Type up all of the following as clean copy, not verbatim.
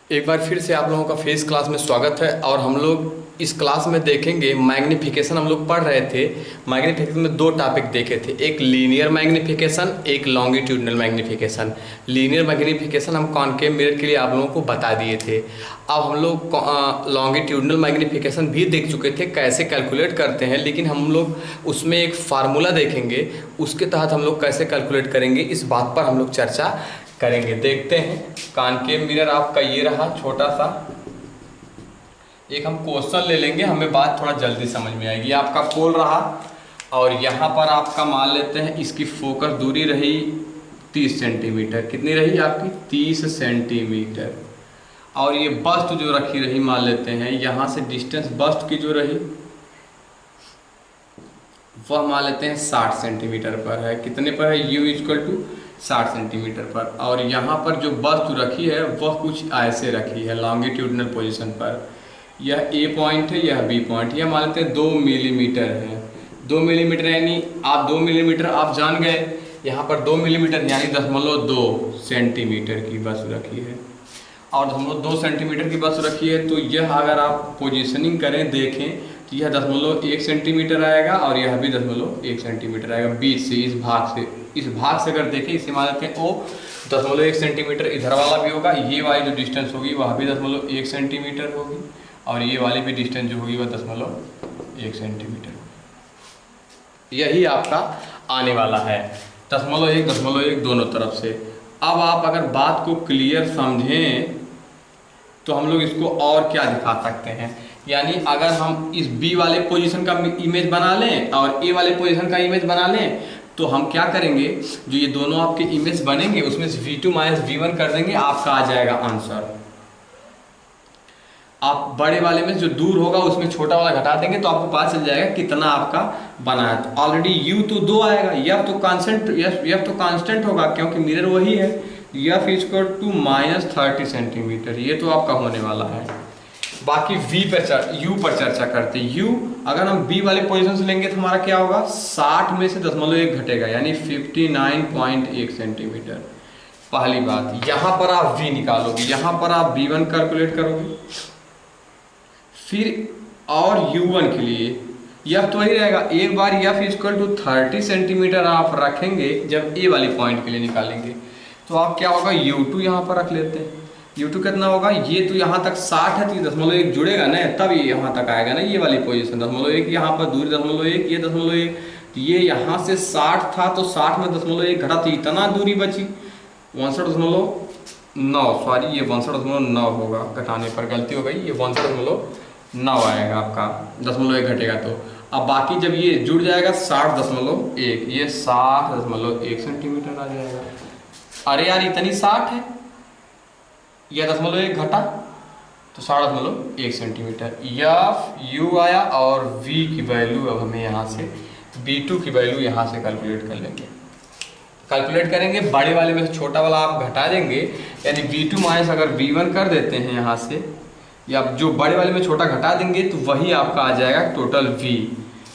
एक बार फिर से आप लोगों का फेस क्लास में स्वागत है। और हम लोग इस क्लास में देखेंगे मैग्नीफिकेशन। हम लोग पढ़ रहे थे मैग्नीफिकेशन में दो टॉपिक देखे थे, एक लीनियर मैग्नीफिकेशन, एक लॉन्गिट्यूडनल मैग्नीफिकेशन। लीनियर मैग्नीफिकेशन हम कॉनकेव मिरर के लिए आप लोगों को बता दिए थे। अब हम लोग लॉन्गिट्यूडनल मैग्नीफिकेशन भी देख चुके थे कैसे कैलकुलेट करते हैं, लेकिन हम लोग उसमें एक फार्मूला देखेंगे, उसके तहत हम लोग कैसे कैलकुलेट करेंगे इस बात पर हम लोग चर्चा करेंगे। देखते हैं कॉनकेव मिरर आपका ये रहा छोटा सा। एक हम क्वेश्चन ले लेंगे, हमें बात थोड़ा जल्दी समझ में आएगी। आपका पोल रहा और यहाँ पर आपका मान लेते हैं इसकी फोकस दूरी रही 30 सेंटीमीटर। कितनी रही आपकी? 30 सेंटीमीटर। और ये बस्ट जो रखी रही मान लेते हैं यहाँ से डिस्टेंस बस्ट की जो रही वह मान लेते हैं 60 सेंटीमीटर पर है। कितने पर है? u इक्वल टू 60 सेंटीमीटर पर। और यहाँ पर जो वस्तु रखी है वह कुछ ऐसे रखी है लॉन्गिट्यूडनल पोजीशन पर। यह ए पॉइंट है, यह बी पॉइंट। यह मान लेते हैं 2 मिलीमीटर है। 2 मिलीमीटर यानी आप 2 मिलीमीटर आप जान गए। यहाँ पर 2 मिलीमीटर यानी 0.2 सेंटीमीटर की वस्तु रखी है और 0.2 सेंटीमीटर की वस्तु रखी है। तो यह अगर आप पोजीशनिंग करें देखें तो यह 0.1 सेंटीमीटर आएगा और यह भी 0.1 सेंटीमीटर आएगा। बीच से इस भाग से अगर देखें इसे मान लेते हैं ओ 0.1 सेंटीमीटर। इधर वाला भी होगा, ये वाली जो डिस्टेंस होगी वह भी 0.1 सेंटीमीटर होगी और ये वाली भी डिस्टेंस जो होगी वह 0.1 सेंटीमीटर होगी। यही आपका आने वाला है 0.1 दोनों तरफ से। अब आप अगर बात को क्लियर समझें तो हम लोग इसको और क्या दिखा सकते हैं, यानी अगर हम इस बी वाले पोजीशन का इमेज बना लें और ए वाले पोजीशन का इमेज बना लें तो हम क्या करेंगे, जो ये दोनों आपके इमेज बनेंगे उसमें से v2 माइनस v1 कर देंगे, आपका आ जाएगा आंसर। आप बड़े वाले में जो दूर होगा उसमें छोटा वाला घटा देंगे तो आपको पता चल जाएगा कितना आपका बना है। तो ऑलरेडी u तो 2 आएगा, यह तो कांस्टेंट होगा क्योंकि मिरर वही है। यफ इक्वल टू -30 सेंटीमीटर, ये तो आपका होने वाला है। बाकी u पर चर्चा करते हैं। u अगर हम b वाले पोजीशन से लेंगे तो हमारा क्या होगा, 60 में से 0.1 घटेगा यानी 59.1 सेंटीमीटर। पहली बात, यहाँ पर आप v निकालोगे, यहाँ पर आप v1 कैलकुलेट करोगे, फिर और u1 के लिए यह तो वही रहेगा। एक बार यफ इक्वल टू 30 सेंटीमीटर आप रखेंगे जब a वाली पॉइंट के लिए निकालेंगे तो आप क्या होगा, u2 यहाँ पर रख लेते हैं। u2 कितना होगा, ये तो यहाँ तक 60 है तो 0.1 जुड़ेगा ना, तब ये यहाँ तक आएगा ना, ये वाली पोजीशन 0.1, यहाँ पर दूरी 0.1, ये 0.1, तो ये यहाँ से 60 था तो 60 में 0.1 घटा तो इतना दूरी बची 62.9, सॉरी ये 62.9 होगा, घटाने पर गलती हो गई, ये 62.9 आएगा आपका, 0.1 घटेगा तो। अब बाकी जब ये जुड़ जाएगा 60.1, ये 60.1 सेंटीमीटर आ जाएगा। अरे यार इतनी 60 है, यह 0.1 घटा तो 60.1 सेंटीमीटर। यफ u आया और v की वैल्यू अब हमें यहाँ से v2 की वैल्यू यहाँ से कैलकुलेट कर लेंगे। कैलकुलेट करेंगे बड़े वाले में से छोटा वाला आप घटा देंगे, यानी v2 माइनस अगर v1 कर देते हैं यहाँ से, या जो बड़े वाले में छोटा घटा देंगे तो वही आपका आ जाएगा टोटल v,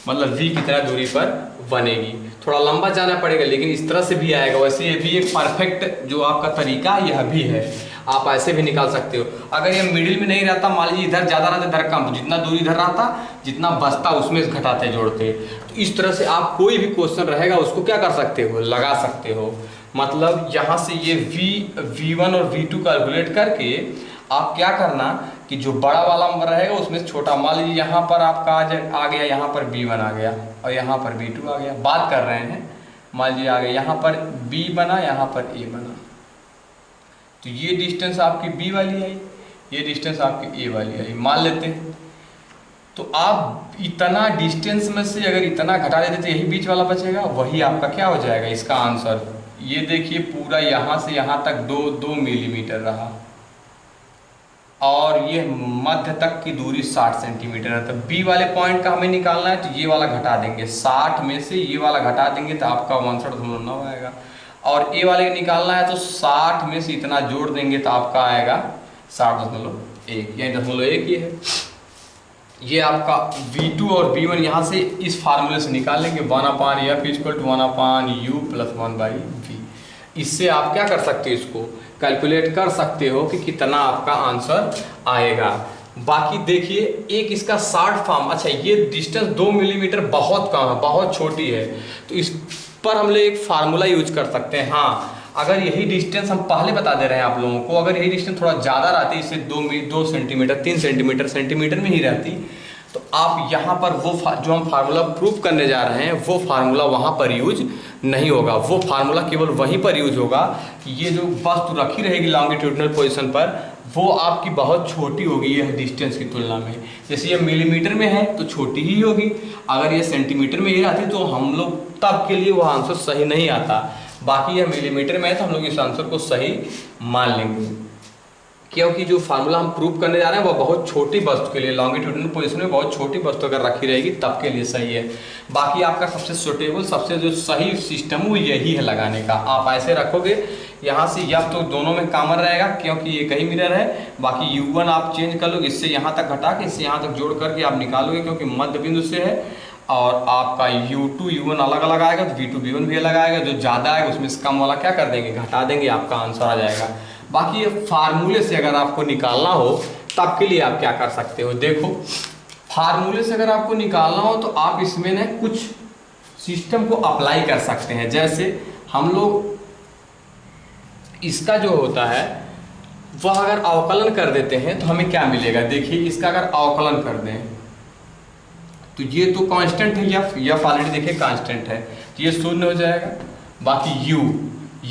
मतलब v कितना दूरी पर बनेगी। थोड़ा लंबा जाना पड़ेगा लेकिन इस तरह से भी आएगा। वैसे ये भी एक परफेक्ट जो आपका तरीका यह भी है, आप ऐसे भी निकाल सकते हो। अगर ये मिडिल में नहीं रहता, मान लीजिए इधर ज़्यादा रहता इधर कम, तो जितना दूरी इधर रहता जितना बचता उसमें से घटाते जोड़ते। तो इस तरह से आप कोई भी क्वेश्चन रहेगा उसको क्या कर सकते हो, लगा सकते हो। मतलब यहाँ से ये v1 और v2 कैलकुलेट करके आप क्या करना कि जो बड़ा वाला नंबर रहेगा उसमें छोटा, मान लीजिए यहाँ पर आपका आ गया, यहाँ पर b1 आ गया और यहाँ पर b2 आ गया। बात कर रहे हैं, मान लीजिए आ गया यहाँ पर b बना, यहाँ पर a बना, तो ये डिस्टेंस आपकी b वाली आई, ये डिस्टेंस आपकी a वाली आई मान लेते हैं। तो आप इतना डिस्टेंस में से अगर इतना घटा देते तो यही बीच वाला बचेगा, वही आपका क्या हो जाएगा इसका आंसर। ये देखिए पूरा यहाँ से यहाँ तक 2 मिलीमीटर रहा और ये मध्य तक की दूरी 60 सेंटीमीटर है। तो बी वाले पॉइंट का हमें निकालना है तो ये वाला घटा देंगे, 60 में से ये वाला घटा देंगे तो आपका 62.9 आएगा। और ए वाले निकालना है तो 60 में से इतना जोड़ देंगे तो आपका आएगा 60.1, यानी 0.1 ये है। ये आपका v2 और v1 यहाँ से इस फार्मूले से निकाल लेंगे, 1/f = 1/u + 1/v। इससे आप क्या कर सकते हो, इसको कैलकुलेट कर सकते हो कि कितना आपका आंसर आएगा। बाकी देखिए एक इसका शॉर्ट फॉर्म, अच्छा ये डिस्टेंस 2 मिलीमीटर बहुत कम है, बहुत छोटी है, तो इस पर हम लोग एक फार्मूला यूज कर सकते हैं। हाँ, अगर यही डिस्टेंस हम पहले बता दे रहे हैं आप लोगों को, अगर यही डिस्टेंस थोड़ा ज़्यादा रहती, इससे 2 सेंटीमीटर 3 सेंटीमीटर सेंटीमीटर में ही रहती, तो आप यहाँ पर वो जो हम फार्मूला प्रूव करने जा रहे हैं वो फार्मूला वहाँ पर यूज नहीं होगा। वो फार्मूला केवल वहीं पर यूज होगा कि ये जो वस्तु रखी रहेगी लॉन्गिट्यूडिनल पोजीशन पर, वो आपकी बहुत छोटी होगी यह डिस्टेंस की तुलना में। जैसे ये मिलीमीटर में है तो छोटी ही होगी, अगर ये सेंटीमीटर में ही रहती तो हम लोग तब के लिए वह आंसर सही नहीं आता। बाकी यह मिलीमीटर में है तो हम लोग इस आंसर को सही मान लेंगे, क्योंकि जो फार्मूला हम प्रूव करने जा रहे हैं वो बहुत छोटी वस्तु के लिए, लॉन्गिट्यूडिनल पोजीशन में बहुत छोटी वस्तु अगर रखी रहेगी तब के लिए सही है। बाकी आपका सबसे सुटेबल, सबसे जो सही सिस्टम वो यही है लगाने का। आप ऐसे रखोगे, यहाँ से यह तो दोनों में कॉमन रहेगा क्योंकि ये कहीं मिरर है। बाकी U1 आप चेंज कर लो, इससे यहाँ तक घटा के इससे यहाँ तक जोड़ करके आप निकालोगे क्योंकि मध्य बिंदु से है। और आपका U2 U1 अलग अलग आएगा तो V2 V1 भी अलग आएगा, जो ज़्यादा आएगा उसमें से कम वाला क्या कर देंगे, घटा देंगे, आपका आंसर आ जाएगा। बाकी ये फार्मूले से अगर आपको निकालना हो तब के लिए आप क्या कर सकते हो, देखो फार्मूले से अगर आपको निकालना हो तो आप इसमें ना कुछ सिस्टम को अप्लाई कर सकते हैं। जैसे हम लोग इसका जो होता है वह अगर अवकलन कर देते हैं तो हमें क्या मिलेगा, देखिए इसका अगर अवकलन कर दें तो ये तो कांस्टेंट है, यफ ऑलरेडी देखिए कांस्टेंट है तो ये शून्य हो जाएगा। बाकी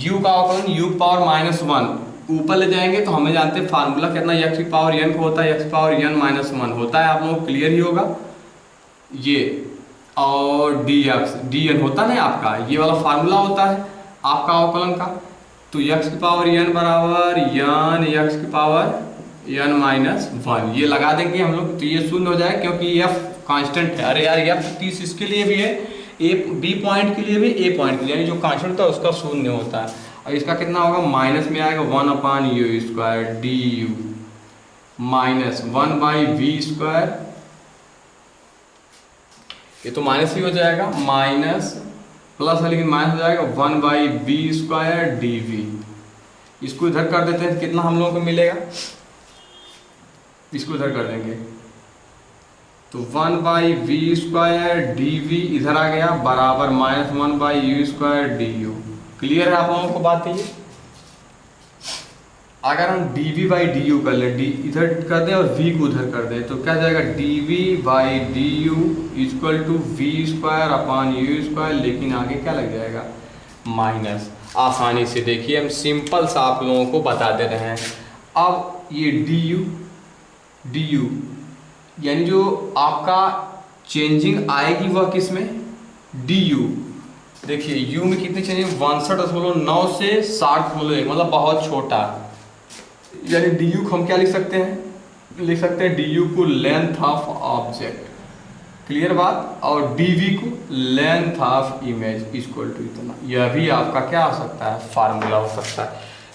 u का अवकलन u पावर -1 ऊपर ले जाएंगे तो हमें जानते हैं फार्मूला कितना x की पावर n को होता है, x पावर n -1 होता है, आप लोगों को क्लियर ही होगा ये। और dn होता है ना आपका, ये वाला फार्मूला होता है आपका अवकलन का। तो x की पावर n बराबर n x की पावर n -1 ये लगा देंगे हम लोग, तो ये शून्य हो जाएगा क्योंकि f कांस्टेंट है। अरे यार f 30 इसके लिए भी है, b पॉइंट के लिए भी, a पॉइंट के लिए, यानी जो कांस्टेंट होता है उसका शून्य होता है। और इसका कितना होगा, माइनस में आएगा 1/u² du -1/v², ये तो माइनस ही हो जाएगा, माइनस प्लस है लेकिन माइनस हो जाएगा 1/v² dv। इसको इधर कर देते हैं, कितना हम लोगों को मिलेगा, इसको इधर कर देंगे तो 1/v² dv इधर आ गया बराबर -1/u² du। क्लियर है आप लोगों को बात ये। अगर हम dv/du कर ले, इधर कर दें और v को उधर कर दें तो क्या जाएगा, dv/du = v²/u², लेकिन आगे क्या लग जाएगा, माइनस। आसानी से देखिए हम सिंपल सा आप लोगों को बता दे रहे हैं। अब ये du यानी जो आपका चेंजिंग आएगी वह किस में, du। देखिए u में कितनी चेंजिंग, 62.9 से 60.1, मतलब बहुत छोटा। यानी du को हम क्या लिख सकते हैं, लिख सकते हैं du को लेंथ ऑफ ऑब्जेक्ट, क्लियर बात, और dv को लेंथ ऑफ इमेज = इतना। यह भी आपका क्या हो सकता है, फार्मूला हो सकता है।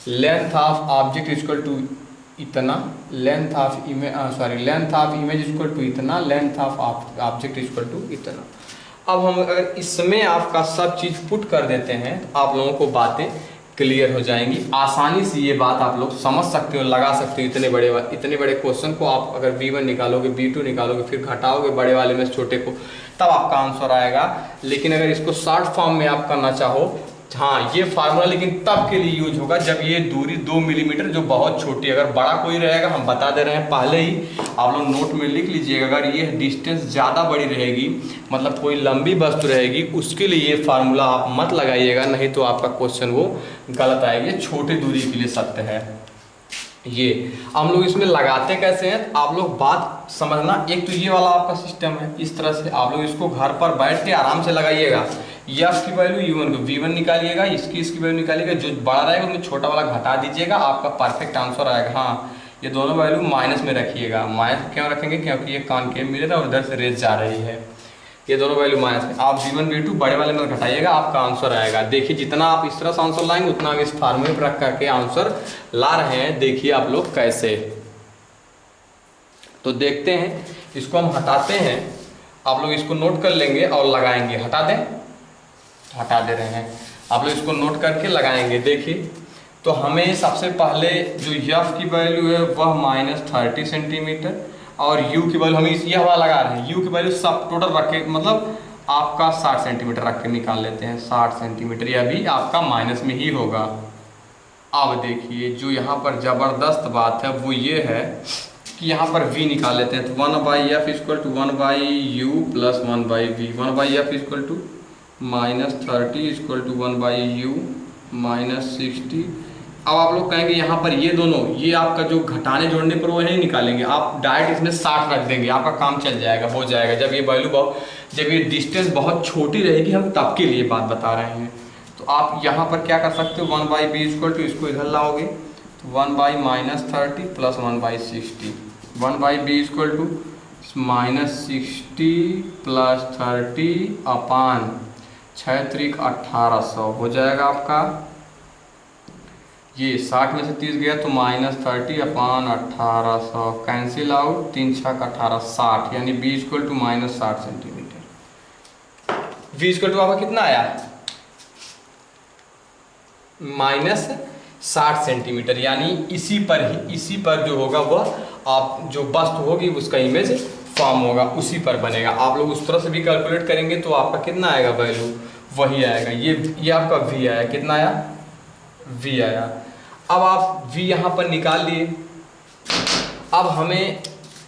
लेंथ ऑफ ऑब्जेक्ट = इतना, लेंथ ऑफ इमेज = इतना, लेंथ ऑफ ऑब्जेक्ट = इतना। अब हम अगर इसमें आपका सब चीज़ पुट कर देते हैं तो आप लोगों को बातें क्लियर हो जाएंगी। आसानी से ये बात आप लोग समझ सकते हो, लगा सकते हो। इतने बड़े क्वेश्चन को आप अगर b1 निकालोगे, b2 निकालोगे, फिर घटाओगे बड़े वाले में छोटे को, तब आपका आंसर आएगा। लेकिन अगर इसको शॉर्ट फॉर्म में आप करना चाहो, हाँ ये फार्मूला लेकिन तब के लिए यूज होगा जब ये दूरी 2 मिलीमीटर जो बहुत छोटी, अगर बड़ा कोई रहेगा, हम बता दे रहे हैं पहले ही, आप लोग नोट में लिख लीजिएगा। अगर ये डिस्टेंस ज़्यादा बड़ी रहेगी, मतलब कोई लंबी वस्तु रहेगी, उसके लिए ये फार्मूला आप मत लगाइएगा, नहीं तो आपका क्वेश्चन वो गलत आएगा। ये छोटी दूरी के लिए सत्य है। ये हम लोग इसमें लगाते कैसे हैं, आप लोग बात समझना। एक तो ये वाला आपका सिस्टम है, इस तरह से आप लोग इसको घर पर बैठ के आराम से लगाइएगा। यफ की वैल्यू u1 को v1 निकालिएगा, इसकी वैल्यू निकालिएगा, जो बड़ा रहेगा उसमें छोटा वाला घटा दीजिएगा, आपका परफेक्ट आंसर आएगा। हाँ, ये दोनों वैल्यू माइनस में रखिएगा। माइनस क्यों रखेंगे, क्योंकि ये कॉनकेव मिरर है और उधर से रेज जा रही है। ये दोनों वैल्यू माइनस में, आप v1 v2 बड़े वाले में घटाइएगा, आपका आंसर आएगा। देखिए जितना आप इस तरह से आंसर लाएंगे उतना आप इस फार्मूले पर रख करके आंसर ला रहे हैं। देखिए आप लोग कैसे, तो देखते हैं, इसको हम हटाते हैं। आप लोग इसको नोट कर लेंगे और लगाएंगे। हटा दें, हटा दे रहे हैं। आप लोग इसको नोट करके लगाएंगे। देखिए तो हमें सबसे पहले जो यफ की वैल्यू है वह -30 सेंटीमीटर और यू की वैल्यू हम यह वाला लगा रहे हैं, यू की वैल्यू सब टोटल रख के मतलब आपका 60 सेंटीमीटर रख के निकाल लेते हैं। 60 सेंटीमीटर यह भी आपका माइनस में ही होगा। अब देखिए जो यहाँ पर ज़बरदस्त बात है वो ये है कि यहाँ पर v निकाल लेते हैं। तो 1/f equal to 1/u plus 1/v, 1/f equal to -30 equal to 1/u -60। अब आप लोग कहेंगे यहाँ पर ये दोनों ये आपका जो घटाने जोड़ने पर वो नहीं निकालेंगे, आप डायरेक्ट इसमें 60 रख देंगे, आपका काम चल जाएगा, हो जाएगा। जब ये वैल्यू जब ये डिस्टेंस बहुत छोटी रहेगी, हम तब के लिए बात बता रहे हैं। तो आप यहाँ पर क्या कर सकते हो, 1/b इक्वल टू इसको इधर लाओगे तो 1/-30 plus 1/60, 1/b equal to -60 plus 30 upon 6 त्रिक 1800 हो जाएगा आपका। ये 60 में से 30 गया तो -30 अपान 1800 कैंसिल आउट, 3 6 18 60, यानी b equal to -60 centimetre. v equal to आपका कितना आया, -60 सेंटीमीटर, यानी इसी पर जो होगा वह आप जो वस्तु होगी उसका इमेज फॉर्म होगा, उसी पर बनेगा। आप लोग उस तरह से भी कैलकुलेट करेंगे तो आपका कितना आएगा वैल्यू, वही आएगा। ये आपका v आया, कितना आया, v आया। अब आप v यहाँ पर निकाल लिए। अब हमें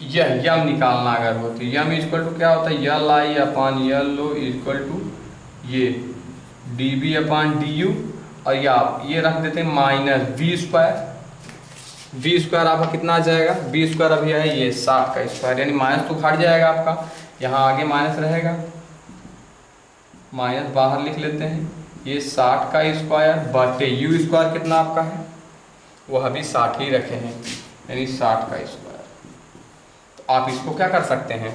यह यम निकालना अगर हो तो यम इक्वल टू क्या होता है, यल आई अपान यल लो इक्वल टू ये db अपान du, और ये रख देते हैं -v स्क्वायर। v स्क्वायर आपका कितना आ जाएगा, v स्क्वायर अभी है ये 60 का स्क्वायर, यानी माइनस तो हट जाएगा आपका, यहाँ आगे माइनस रहेगा, माइनस बाहर लिख लेते हैं। ये 60 का स्क्वायर बटे u स्क्वायर कितना आपका है, वह अभी 60 ही रखे हैं, यानी 60 का स्क्वायर। तो आप इसको क्या कर सकते हैं,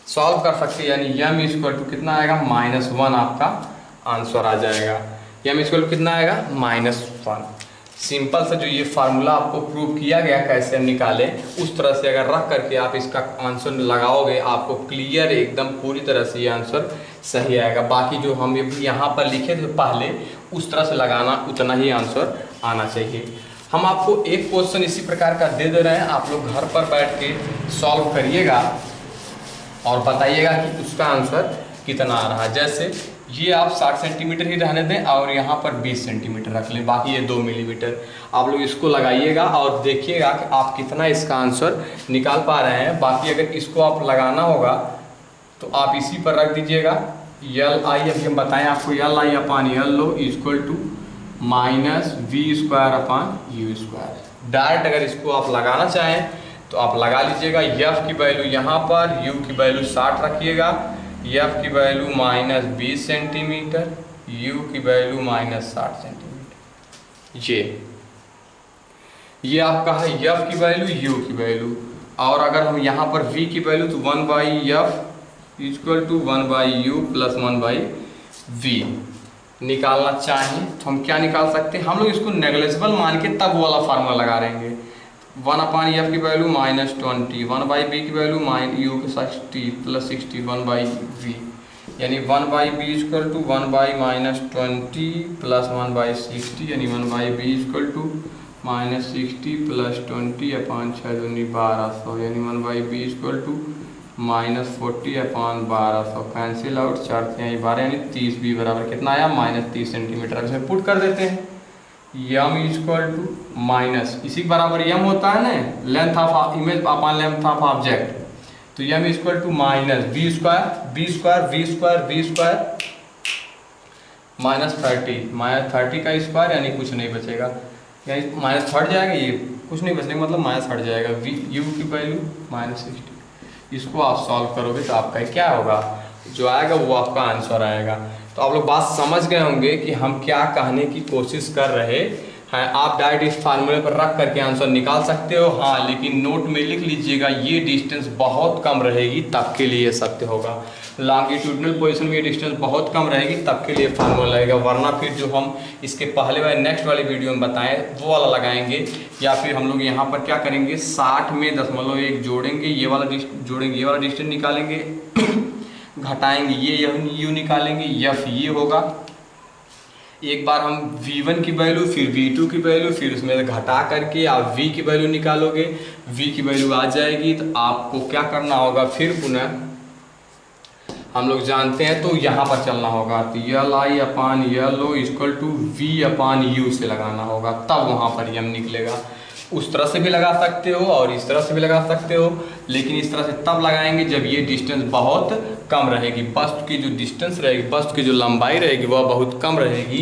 सॉल्व कर सकते हैं, यानी यम इक्वल टू कितना आएगा, -1 आपका आंसर आ जाएगा। यम इक्वल टू कितना आएगा, -1। सिंपल से जो ये फार्मूला आपको प्रूव किया गया कैसे निकालें, उस तरह से अगर रख करके आप इसका आंसर लगाओगे, आपको क्लियर एकदम पूरी तरह से ये आंसर सही आएगा। बाकी जो हम यहाँ पर लिखे थे पहले, उस तरह से लगाना, उतना ही आंसर आना चाहिए। हम आपको एक क्वेश्चन इसी प्रकार का दे रहे हैं, आप लोग घर पर बैठ के सॉल्व करिएगा और बताइएगा कि उसका आंसर कितना आ रहा है। जैसे ये आप 60 सेंटीमीटर ही रहने दें और यहाँ पर 20 सेंटीमीटर रख लें, बाकी ये 2 मिलीमीटर। आप लोग इसको लगाइएगा और देखिएगा कि आप कितना इसका आंसर निकाल पा रहे हैं। बाकी अगर इसको आप लगाना होगा तो आप इसी पर रख दीजिएगा, यल आई, अभी हम बताएं आपको, यल आई अपान यल लो equal to -v square upon u square. Direct अगर इसको आप लगाना चाहें तो आप लगा लीजिएगा। यफ की वैल्यू यहाँ पर, यू की वैल्यू 60 रखिएगा, यफ की वैल्यू -20 सेंटीमीटर, यू की वैल्यू -60 सेंटीमीटर। ये आपका है यफ की वैल्यू, यू की वैल्यू। और अगर हम यहाँ पर v की वैल्यू तो 1/f equal to 1/u plus 1/v निकालना चाहें तो हम क्या निकाल सकते हैं, हम लोग इसको नेग्लिजिबल मान के तब वाला फार्मूला लगा रहेंगे। 1/f की वैल्यू -20, 1/b की वैल्यू -u 60 प्लस 60 1/v, यानी 1/b इक्वल टू 1/-20 प्लस 1/60, यानी 1/b equal to -60 plus 20 upon 6 दूनी 1200, यानी 1/b equal to -40 upon 1200 cancel out, 4 से 12, यानी 30 b बराबर कितना आया, -30 सेंटीमीटर। अब इसमें पुट कर देते हैं, यम इक्वल टू माइनस इसी के बराबर यम होता है ना, length of image upon length of object, तो M equal to minus v square -30 का स्क्वायर, यानी कुछ नहीं बचेगा, यानी माइनस हट जाएगा, ये कुछ नहीं बचेगा, मतलब माइनस हट जाएगा। u की वैल्यू -60, इसको आप सॉल्व करोगे तो आपका क्या होगा, जो आएगा वो आपका आंसर आएगा। तो आप लोग बात समझ गए होंगे कि हम क्या कहने की कोशिश कर रहे हैं। आप डायरेक्ट इस फार्मूले पर रख करके आंसर निकाल सकते हो, हाँ, लेकिन नोट में लिख लीजिएगा ये डिस्टेंस बहुत कम रहेगी तब के लिए सत्य होगा। लॉन्गिट्यूडिनल पोजीशन में ये डिस्टेंस बहुत कम रहेगी तब के लिए फार्मूला लगेगा, वरना फिर जो हम इसके पहले वाले नेक्स्ट वाले वीडियो में बताएं वो वाला लगाएंगे, या फिर हम लोग यहाँ पर क्या करेंगे, 60 में 0.1 जोड़ेंगे, ये वाला डिस्टेंस निकालेंगे, घटाएंगे ये यू निकालेंगे, यफ ये होगा, एक बार हम v1 की वैल्यू, फिर v2 की वैल्यू, फिर उसमें से घटा करके आप v की वैल्यू निकालोगे, v की वैल्यू आ जाएगी तो आपको क्या करना होगा, फिर पुनः हम लोग जानते हैं तो यहाँ पर चलना होगा, तो L I upon L O equal to V upon U से लगाना होगा, तब वहाँ पर यम निकलेगा। उस तरह से भी लगा सकते हो और इस तरह से भी लगा सकते हो, लेकिन इस तरह से तब लगाएंगे जब ये डिस्टेंस बहुत कम रहेगी, बस्ट की जो डिस्टेंस रहेगी, बस्ट की जो लंबाई रहेगी वह बहुत कम रहेगी,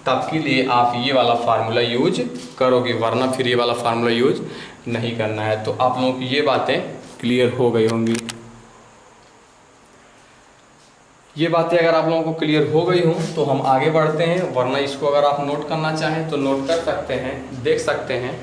तब के लिए आप ये वाला फार्मूला यूज करोगे, वरना फिर ये वाला फार्मूला यूज नहीं करना है। तो आप लोगों की ये बातें क्लियर हो गई होंगी। ये बातें अगर आप लोगों को क्लियर हो गई हों तो हम आगे बढ़ते हैं, वरना इसको अगर आप नोट करना चाहें तो नोट कर सकते हैं, देख सकते हैं।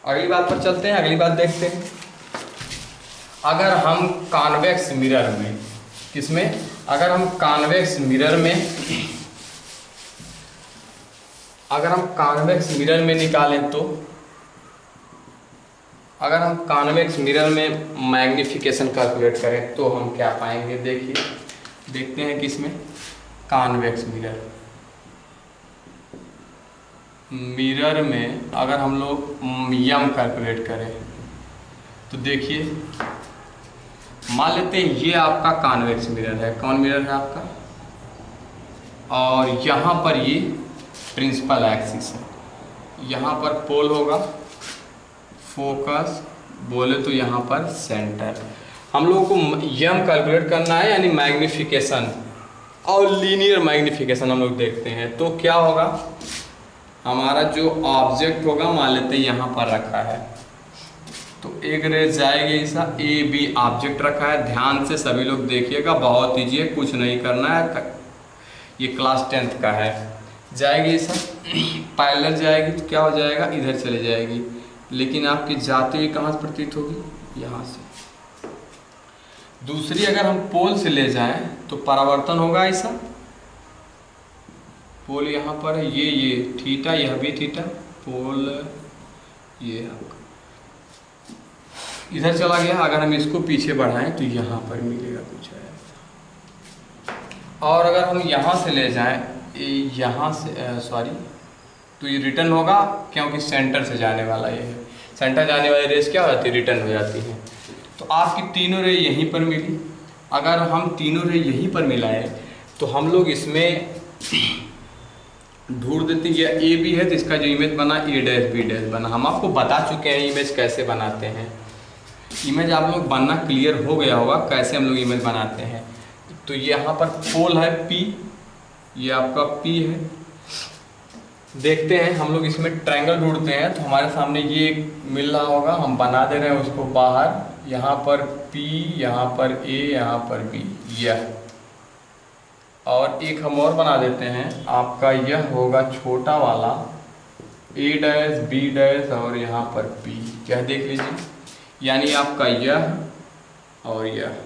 अगली बात पर चलते हैं, अगली बात देखते हैं। अगर हम कॉन्वेक्स मिरर में, किसमें, अगर हम कॉन्वेक्स मिरर में, अगर हम कॉन्वेक्स मिरर में निकालें तो, अगर हम कॉन्वेक्स मिरर में मैग्नीफिकेशन कैलकुलेट करें तो हम क्या पाएंगे, देखिए, देखते हैं किसमें, कॉन्वेक्स मिरर, मिरर में अगर हम लोग यम कैलकुलेट करें तो देखिए, मान लेते हैं ये आपका कॉन्वेक्स मिरर है, कौन मिरर है आपका, और यहाँ पर ये प्रिंसिपल एक्सिस है, यहाँ पर पोल होगा, फोकस बोले तो यहाँ पर सेंटर। हम लोगों को यम कैलकुलेट करना है, यानी मैग्नीफिकेशन और लीनियर मैग्नीफिकेशन हम लोग देखते हैं। तो क्या होगा, हमारा जो ऑब्जेक्ट होगा, मान लेते हैं यहाँ पर रखा है, तो एक रेज जाएगी ऐसा, ए बी ऑब्जेक्ट रखा है, ध्यान से सभी लोग देखिएगा, बहुत ईजी है, कुछ नहीं करना है, ये क्लास 10th का है। जाएगी ऐसा, पैरेलल जाएगी तो क्या हो जाएगा, इधर चले जाएगी, लेकिन आपकी जाती हुई कहाँ से प्रतीत होगी, यहाँ से। दूसरी अगर हम पोल से ले जाएं तो परावर्तन होगा ऐसा, पोल यहाँ पर है, ये थीटा, यह भी थीटा, पोल ये आपका इधर चला गया। अगर हम इसको पीछे बढ़ाएं तो यहाँ पर मिलेगा कुछ है, और अगर हम यहाँ से ले जाएं, यहाँ से सॉरी, तो ये रिटर्न होगा, क्योंकि सेंटर से जाने वाला ये है, सेंटर जाने वाली रेस क्या हो जाती है, रिटर्न हो जाती है। तो आपकी तीनों रे यहीं पर मिली, अगर हम तीनों रे यहीं पर मिलाएं तो हम लोग इसमें ढूंढ देते हैं, ये ए बी है तो इसका जो इमेज बना ए डैश बी डैश बना। हम आपको बता चुके हैं इमेज कैसे बनाते हैं, इमेज आप लोग बनना क्लियर हो गया होगा कैसे हम लोग इमेज बनाते हैं। तो यहाँ पर पोल है पी, ये आपका पी है, देखते हैं हम लोग इसमें ट्रायंगल ढूंढते हैं, तो हमारे सामने ये मिल रहा होगा, हम बना दे रहे हैं उसको बाहर, यहाँ पर पी, यहाँ पर ए, यहाँ पर बी, यह, और एक हम और बना देते हैं, आपका यह होगा छोटा वाला ए डैश बी डैश और यहाँ पर पी, क्या देख लीजिए, यानी आपका यह और यह,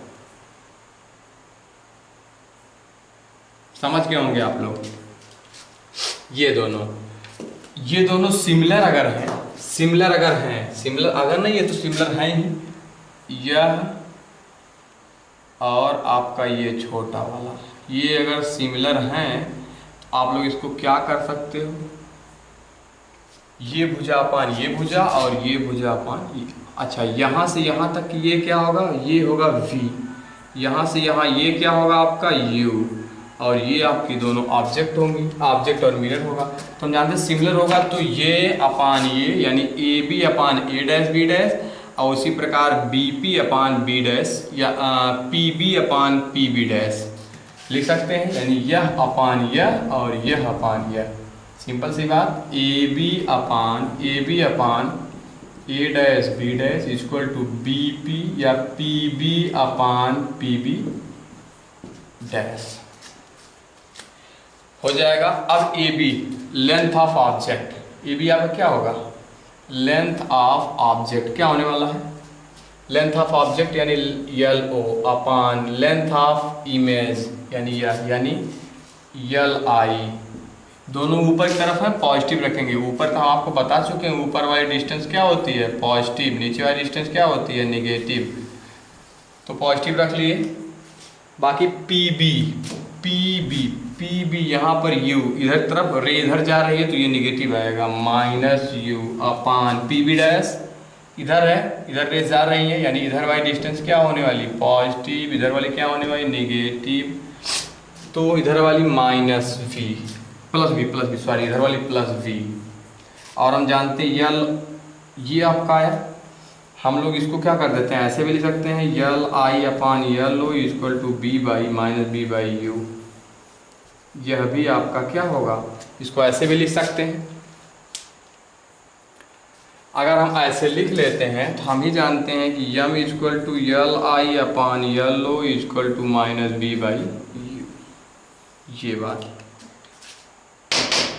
समझ गए होंगे आप लोग। ये दोनों सिमिलर अगर हैं, सिमिलर अगर हैं, सिमिलर अगर नहीं है तो सिमिलर हैं ही, यह और आपका ये छोटा वाला, ये अगर सिमिलर हैं तो आप लोग इसको क्या कर सकते हो, ये भुजा अपान ये भुजा और ये भुजा अपान ये। अच्छा, यहाँ से यहाँ तक ये क्या होगा, ये होगा v, यहाँ से यहाँ ये क्या होगा आपका u, और ये आपकी दोनों ऑब्जेक्ट होंगी, ऑब्जेक्ट और मिरर होगा। तो हम जानते हैं सिमिलर होगा तो ये अपान ये, यानी A B upon A dash B dash, और उसी प्रकार B P upon B dash या P B upon P B dash लिख सकते हैं, यानी यह अपान यह और यह अपान यह। सिंपल सी बात, A B upon A dash B dash equal to B P या P B upon P B dash हो जाएगा। अब A B length of object, A B आपका क्या होगा, लेंथ ऑफ ऑब्जेक्ट क्या होने वाला है, लेंथ ऑफ ऑब्जेक्ट यानी यल ओ अपान लेंथ ऑफ इमेज यानी यल आई। दोनों ऊपर की तरफ है पॉजिटिव रखेंगे। ऊपर का हम आपको बता चुके हैं, ऊपर वाली डिस्टेंस क्या होती है पॉजिटिव, नीचे वाली डिस्टेंस क्या होती है नेगेटिव, तो पॉजिटिव रख लिए। बाकी पी बी यहाँ पर यू इधर तरफ रे इधर जा रही है तो ये निगेटिव आएगा minus u upon P B dash इधर है, इधर रेस जा रही है यानी इधर वाली डिस्टेंस क्या होने वाली पॉजिटिव, इधर वाली क्या होने वाली नेगेटिव, तो इधर वाली minus v plus v sorry इधर वाली प्लस वी। और हम जानते हैं यल ये आपका है, हम लोग इसको क्या कर देते हैं ऐसे भी लिख सकते हैं L I upon L O equal to B by minus B by U. यह भी आपका क्या होगा, इसको ऐसे भी लिख सकते हैं। अगर हम ऐसे लिख लेते हैं तो हम ही जानते हैं कि M equal to L I upon L O equal to minus B by U. ये बात,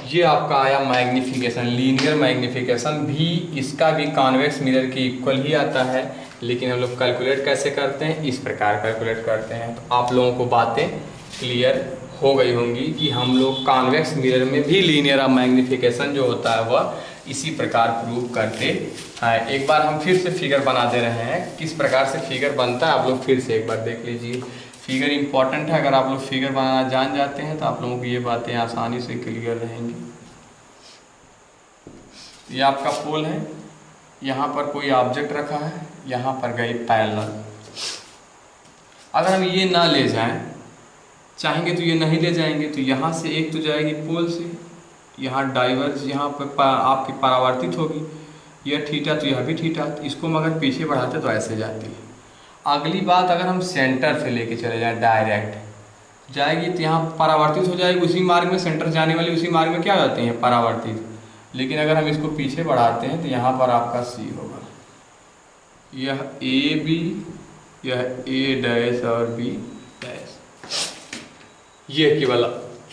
ये आपका आया मैग्निफिकेशन, लीनियर मैग्निफिकेशन भी, इसका भी कॉन्वेक्स मिरर के इक्वल ही आता है, लेकिन हम लोग कैलकुलेट कैसे करते हैं इस प्रकार कैलकुलेट करते हैं। तो आप लोगों को बातें क्लियर हो गई होंगी कि हम लोग कॉन्वेक्स मिरर में भी लीनियर मैग्निफिकेशन जो होता है वह इसी प्रकार प्रूव करते हैं। एक बार हम फिर से फिगर बना दे रहे हैं, किस प्रकार से फिगर बनता है आप लोग फिर से एक बार देख लीजिए। फिगर इंपॉर्टेंट है, अगर आप लोग फिगर बनाना जान जाते हैं तो आप लोगों को ये बातें आसानी से क्लियर रहेंगी। ये आपका पोल है, यहाँ पर कोई ऑब्जेक्ट रखा है, यहाँ पर गई पैरेलल। अगर हम ये ना ले जाएं, चाहेंगे तो ये नहीं ले जाएंगे, तो यहाँ से एक तो जाएगी पोल से, यहाँ डाइवर्स यहाँ पर आपकी परावर्तित होगी, यह थीटा तो यह भी थीटा, तो इसको हम अगर पीछे बढ़ाते तो ऐसे जाती है। अगली बात, अगर हम सेंटर से लेके चले जाएं डायरेक्ट जाएगी तो यहाँ परावर्तित हो जाएगी उसी मार्ग में, सेंटर जाने वाली उसी मार्ग में क्या हो जाती हैं परावर्तित। लेकिन अगर हम इसको पीछे बढ़ाते हैं तो यहाँ पर आपका सी होगा, यह ए बी, यह ए डैश और बी डैश। ये केवल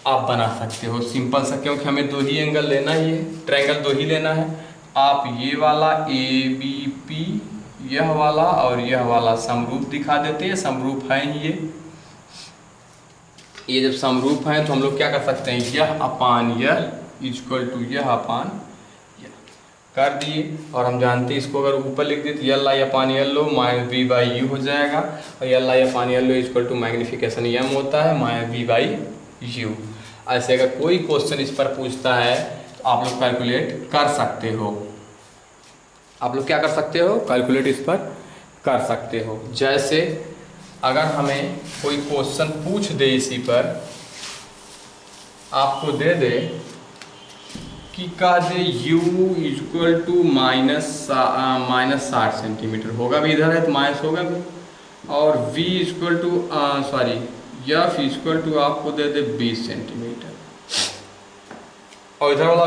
आप बना सकते हो सिंपल सा, क्योंकि हमें दो ही एंगल लेना ही है, ट्रायंगल दो ही लेना है। आप ये वाला ए बी पी, यह वाला और यह वाला समरूप दिखा देते हैं, समरूप हैं ये जब समरूप हैं तो हम लोग क्या कर सकते हैं, यह अपान यह इक्वल टू यह अपान यह कर दिए। और हम जानते हैं इसको अगर ऊपर लिख दें तो L I upon L low minus B by you हो जाएगा, और यल आई अपान यल लो इक्वल टू मैग्निफिकेशन यम होता है माइनस बी बाई यू। ऐसे अगर कोई क्वेश्चन इस पर पूछता है तो आप लोग कैलकुलेट कर सकते हो, आप लोग क्या कर सकते हो कैलकुलेट इस पर कर सकते हो। जैसे अगर हमें कोई क्वेश्चन पूछ दे, इसी पर आपको दे दे कि कह दे u equal to minus 60 centimetre, होगा भी इधर है तो माइनस होगा भी, और v equal to sorry f equal to आपको दे दे 20 सेंटीमीटर, और इधर वाला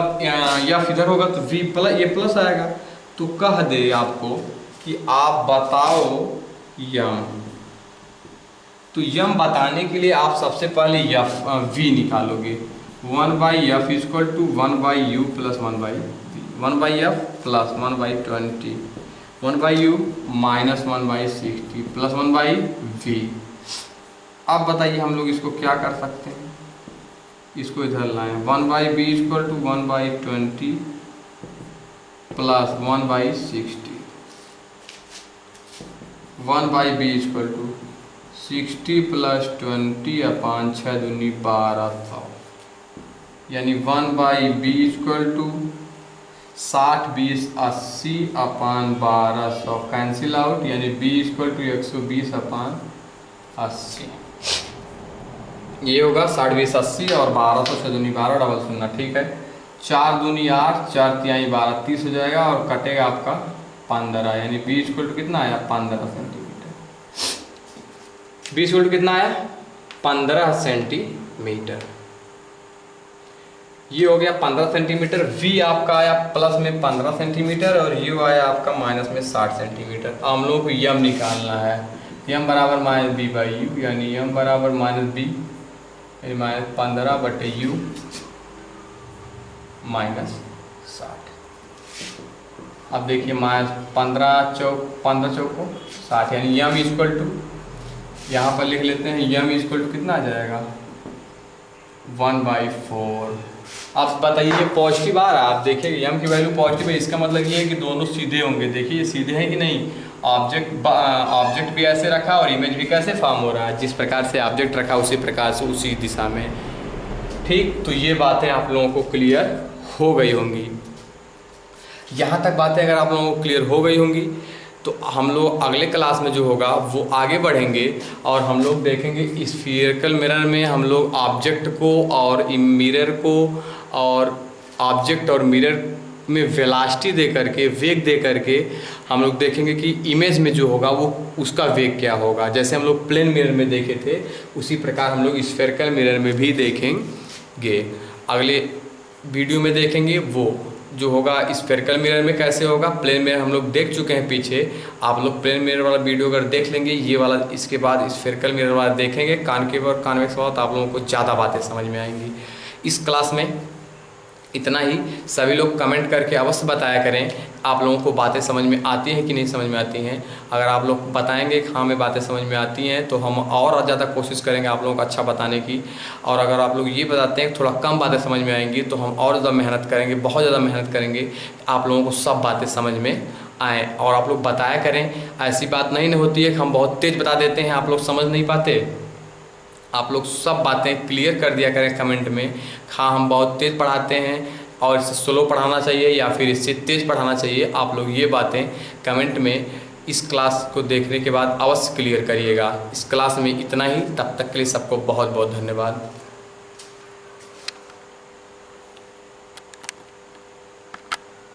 f इधर होगा तो v प्लस ये प्लस आएगा। तो कह दे आपको कि आप बताओ यम, तो यम बताने के लिए आप सबसे पहले v निकालोगे, 1 by F equal to 1 by u plus 1 by v, 1 by F plus 1 by 20, 1 by u minus 1 by 60 plus 1 by v. अब बताइए हम लोग इसको क्या कर सकते हैं, इसको इधर लाएं, 1 by B equal to 1 by 20 plus 1 by 60, 1 by B equal to 60 plus 20 upon 6 दूनी 1200, यानी 1 by B equal to 60 20 80 upon 1200 cancel out, यानी बी इक्वल टू 120 अपान 80। ये होगा 60 20 80 और 1200 6 दूनी 12 डबल शून्य, ठीक है। 4 दूनी 8 4 तिहाई 12 30 हो जाएगा और कटेगा आपका 15, यानी बी इक्वल टू कितना आया 15 सेंटीमीटर। बी इक्वल टू कितना आया 15 सेंटीमीटर। ये हो गया 15 सेंटीमीटर। वी आपका आया प्लस में 15 सेंटीमीटर और यू आया आपका माइनस में 60 सेंटीमीटर। हम लोग को यम निकालना है, यम बराबर माइनस बी बाई यू, यानी यम बराबर माइनस बी माइनस 15 बटे यू माइनस 60। अब देखिए माइनस 15 चौक को 60, यानी यम इक्वल टू, यहाँ पर लिख लेते हैं यम इक्वल टू कितना आ जाएगा 1/4। अब बताइए ये पॉजिटिव आ रहा है, आप देखिए यम की वैल्यू पॉजिटिव है, इसका मतलब ये है कि दोनों सीधे होंगे। देखिए ये सीधे हैं कि नहीं, ऑब्जेक्ट भी ऐसे रखा और इमेज भी कैसे फॉर्म हो रहा है, जिस प्रकार से ऑब्जेक्ट रखा उसी प्रकार से उसी दिशा में। ठीक, तो ये बातें आप लोगों को क्लियर हो गई होंगी। यहाँ तक बातें अगर आप लोगों को क्लियर हो गई होंगी तो हम लोग अगले क्लास में जो होगा वो आगे बढ़ेंगे और हम लोग देखेंगे स्फीयरिकल मिरर में हम लोग ऑब्जेक्ट को और मिरर को और ऑब्जेक्ट और मिरर में वेलोसिटी दे करके, वेग दे करके हम लोग देखेंगे कि इमेज में जो होगा वो उसका वेग क्या होगा। जैसे हम लोग प्लेन मिरर में देखे थे उसी प्रकार हम लोग स्फेरिकल मिरर में भी देखेंगे। अगले वीडियो में देखेंगे वो जो होगा स्फेरिकल मिरर में कैसे होगा। प्लेन मिरर हम लोग देख चुके हैं पीछे, आप लोग प्लेन मिरर वाला वीडियो अगर देख लेंगे, ये वाला इसके बाद स्फेरिकल मिरर वाला देखेंगे कॉन्केव और कॉन्वेक्स वाला, तो आप लोगों को ज़्यादा बातें समझ में आएंगी। इस क्लास में इतना ही। सभी लोग कमेंट करके अवश्य बताया करें आप लोगों को बातें समझ में आती हैं कि नहीं समझ में आती हैं। अगर आप लोग बताएंगे कि हाँ में बातें समझ में आती हैं तो हम और ज़्यादा कोशिश करेंगे आप लोगों को अच्छा बताने की। और अगर आप लोग ये बताते हैं कि थोड़ा कम बातें समझ में आएंगी तो हम और ज़्यादा मेहनत करेंगे, बहुत ज़्यादा मेहनत करेंगे आप लोगों को सब बातें समझ में आएँ। और आप लोग बताया करें, ऐसी बात नहीं होती है कि हम बहुत तेज़ बता देते हैं आप लोग समझ नहीं पाते। आप लोग सब बातें क्लियर कर दिया करें कमेंट में, हाँ हम बहुत तेज़ पढ़ाते हैं और इससे स्लो पढ़ाना चाहिए या फिर इससे तेज़ पढ़ाना चाहिए। आप लोग ये बातें कमेंट में इस क्लास को देखने के बाद अवश्य क्लियर करिएगा। इस क्लास में इतना ही, तब तक के लिए सबको बहुत बहुत धन्यवाद।